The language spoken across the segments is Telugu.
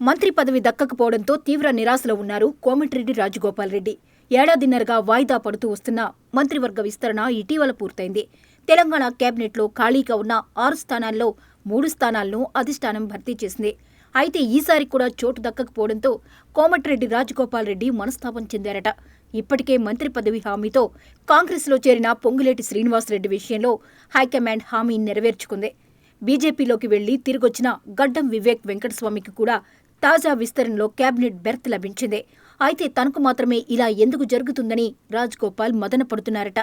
మంత్రి పదవి దక్కకపోవడంతో తీవ్ర నిరాశలో ఉన్నారు కోమటిరెడ్డి రాజగోపాల్ రెడ్డి. ఏడాదిన్నరగా వాయిదా పడుతూ వస్తున్న మంత్రివర్గ విస్తరణ ఇటీవల పూర్తయింది. తెలంగాణ కేబినెట్లో ఖాళీగా ఉన్న 6 స్థానాల్లో 3 స్థానాలను అధిష్టానం భర్తీ చేసింది. అయితే ఈసారి కూడా చోటు దక్కకపోవడంతో కోమటిరెడ్డి రాజగోపాల్ రెడ్డి మనస్తాపం చెందారట. ఇప్పటికే మంత్రి పదవి హామీతో కాంగ్రెస్లో చేరిన పొంగులేటి శ్రీనివాసరెడ్డి విషయంలో హైకమాండ్ హామీని నెరవేర్చుకుంది. బీజేపీలోకి వెళ్లి తిరిగొచ్చిన గడ్డం వివేక్ వెంకటస్వామికి కూడా తాజా విస్తరణలో కేబినెట్ బెర్త్ లభించింది. అయితే తనకు మాత్రమే ఇలా ఎందుకు జరుగుతుందని రాజగోపాల్ మదన పడుతున్నారట.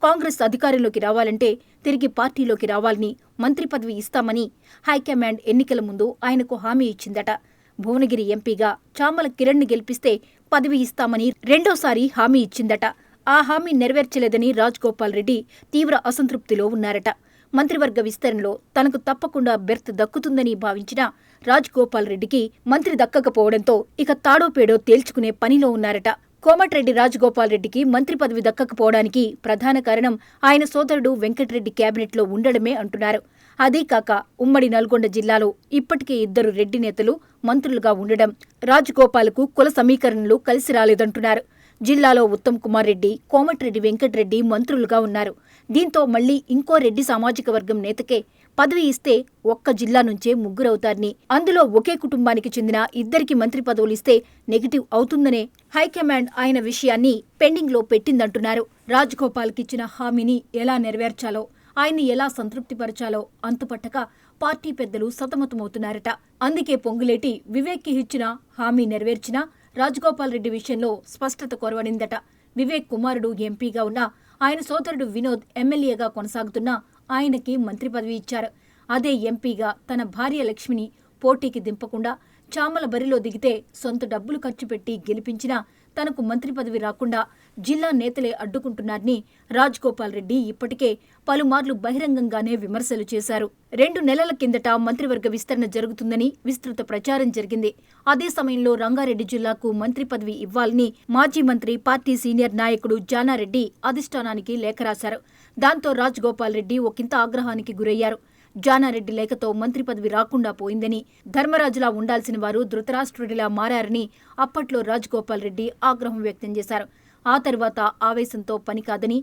కాంగ్రెస్ అధికారంలోకి రావాలంటే తిరిగి పార్టీలోకి రావాలని, మంత్రి పదవి ఇస్తామని హైకమాండ్ ఎన్నికల ముందు ఆయనకు హామీ ఇచ్చిందట. భువనగిరి ఎంపీగా చామల కిరణ్ని గెలిపిస్తే పదవి ఇస్తామని రెండోసారి హామీ ఇచ్చిందట. ఆ హామీ నెరవేర్చలేదని రాజగోపాల్ రెడ్డి తీవ్ర అసంతృప్తిలో ఉన్నారట. మంత్రివర్గ విస్తరణలో తనకు తప్పకుండా బెర్త్ దక్కుతుందని భావించిన రాజగోపాల్ రెడ్డికి మంత్రి దక్కకపోవడంతో ఇక తాడో పేడో తేల్చుకునే పనిలో ఉన్నారట. కోమటిరెడ్డి రాజగోపాల్ రెడ్డికి మంత్రి పదవి దక్కకపోవడానికి ప్రధాన కారణం ఆయన సోదరుడు వెంకటరెడ్డి కేబినెట్లో ఉండడమే అంటున్నారు. అదీ కాక ఉమ్మడి నల్గొండ జిల్లాలో ఇప్పటికే 2 రెడ్డి నేతలు మంత్రులుగా ఉండడం రాజగోపాల్కు కుల సమీకరణలు కలిసి రాలేదంటున్నారు. జిల్లాలో ఉత్తమ్ కుమార్ రెడ్డి, కోమటిరెడ్డి వెంకటరెడ్డి మంత్రులుగా ఉన్నారు. దీంతో మళ్లీ ఇంకో రెడ్డి సామాజిక వర్గం నేతకే పదవి ఇస్తే ఒక్క జిల్లా నుంచే 3 అవుతారని, అందులో ఒకే కుటుంబానికి చెందిన 2కి మంత్రి పదవులిస్తే నెగిటివ్ అవుతుందనే హైకమాండ్ ఆయన విషయాన్ని పెండింగ్లో పెట్టిందంటున్నారు. రాజగోపాల్కిచ్చిన హామీని ఎలా నెరవేర్చాలో, ఆయన్ని ఎలా సంతృప్తిపరచాలో అంతుపట్టక పార్టీ పెద్దలు సతమతమవుతున్నారట. అందుకే పొంగులేటి వివేక్కి ఇచ్చిన హామీ నెరవేర్చినా రాజగోపాల్ రెడ్డి విషయంలో స్పష్టత కొరవడిందట. వివేక్ కుమారుడు ఎంపీగా ఉన్న ఆయన సోదరుడు వినోద్ ఎమ్మెల్యేగా కొనసాగుతున్నా ఆయనకి మంత్రి పదవి ఇచ్చారు. అదే ఎంపీగా తన భార్య లక్ష్మిని పోటీకి దింపకుండా చామల బరిలో దిగితే సొంత డబ్బులు ఖర్చు పెట్టి గెలిపించినా తనకు మంత్రి పదవి రాకుండా జిల్లా నేతలే అడ్డుకుంటున్నారని రాజగోపాల్ రెడ్డి ఇప్పటికే పలుమార్లు బహిరంగంగానే విమర్శలు చేశారు. 2 నెలల కిందట మంత్రివర్గ విస్తరణ జరుగుతుందని విస్తృత ప్రచారం జరిగింది. అదే సమయంలో రంగారెడ్డి జిల్లాకు మంత్రి పదవి ఇవ్వాలని మాజీ మంత్రి, పార్టీ సీనియర్ నాయకుడు జానారెడ్డి అధిష్టానానికి లేఖ రాశారు. దాంతో రాజగోపాల్ రెడ్డి ఒకంత ఆగ్రహానికి గురయ్యారు. జానారెడ్డి లేఖతో మంత్రి పదవి రాకుండా పోయిందని, ధర్మరాజులా ఉండాల్సిన వారు ధృతరాష్ట్రుడిలా మారారని అప్పట్లో రాజగోపాల్ రెడ్డి ఆగ్రహం వ్యక్తం చేశారు. ఆ తర్వాత ఆవేశంతో పని కాదని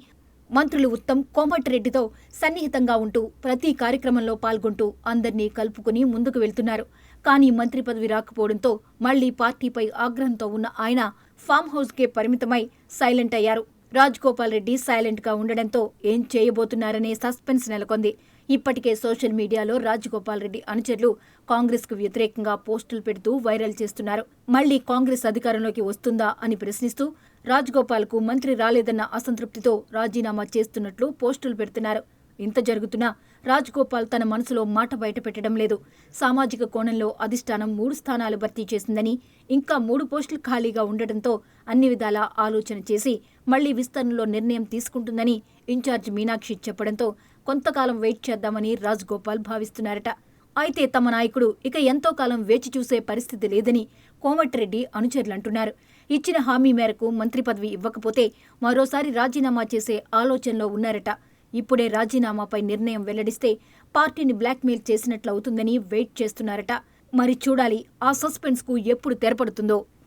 మంత్రులు ఉత్తమ్, కోమటిరెడ్డితో సన్నిహితంగా ఉంటూ ప్రతి కార్యక్రమంలో పాల్గొంటూ అందర్నీ కలుపుకుని ముందుకు వెళ్తున్నారు. కానీ మంత్రి పదవి రాకపోవడంతో మళ్లీ పార్టీపై ఆగ్రహంతో ఉన్న ఆయన ఫామ్ హౌస్కే పరిమితమై సైలెంట్ అయ్యారు. రాజగోపాల్ రెడ్డి సైలెంట్గా ఉండడంతో ఏం చేయబోతున్నారనే సస్పెన్స్ నెలకొంది. ఇప్పటికే సోషల్ మీడియాలో రాజగోపాల్ రెడ్డి అనుచరులు కాంగ్రెస్కు వ్యతిరేకంగా పోస్టులు పెడుతూ వైరల్ చేస్తున్నారు. మళ్లీ కాంగ్రెస్ అధికారంలోకి వస్తుందా అని ప్రశ్నిస్తూ రాజగోపాల్కు మంత్రి రాలేదన్న అసంతృప్తితో రాజీనామా చేస్తున్నట్లు పోస్టులు పెడుతున్నారు. ఇంత జరుగుతున్నా రాజగోపాల్ తన మనసులో మాట బయటపెట్టడం లేదు. సామాజిక కోణంలో అధిష్టానం 3 స్థానాలు భర్తీ చేసిందని, ఇంకా 3 పోస్టులు ఖాళీగా ఉండటంతో అన్ని విధాలా ఆలోచన చేసి మళ్లీ విస్తరణలో నిర్ణయం తీసుకుంటుందని ఇన్ఛార్జ్ మీనాక్షి చెప్పడంతో కొంతకాలం వెయిట్ చేద్దామని రాజగోపాల్ భావిస్తున్నారట. అయితే తమ నాయకుడు ఇక ఎంతో కాలం వేచి చూసే పరిస్థితి లేదని కోమటిరెడ్డి అనుచరులంటున్నారు. ఇచ్చిన హామీ మేరకు మంత్రి పదవి ఇవ్వకపోతే మరోసారి రాజీనామా చేసే ఆలోచనలో ఉన్నారట. ఇప్పుడే రాజీనామాపై నిర్ణయం వెల్లడిస్తే పార్టీని బ్లాక్మెయిల్ చేసినట్లవుతుందని వెయిట్ చేస్తున్నారట. మరి చూడాలి ఆ సస్పెన్స్కు ఎప్పుడు తెరపడుతుందో.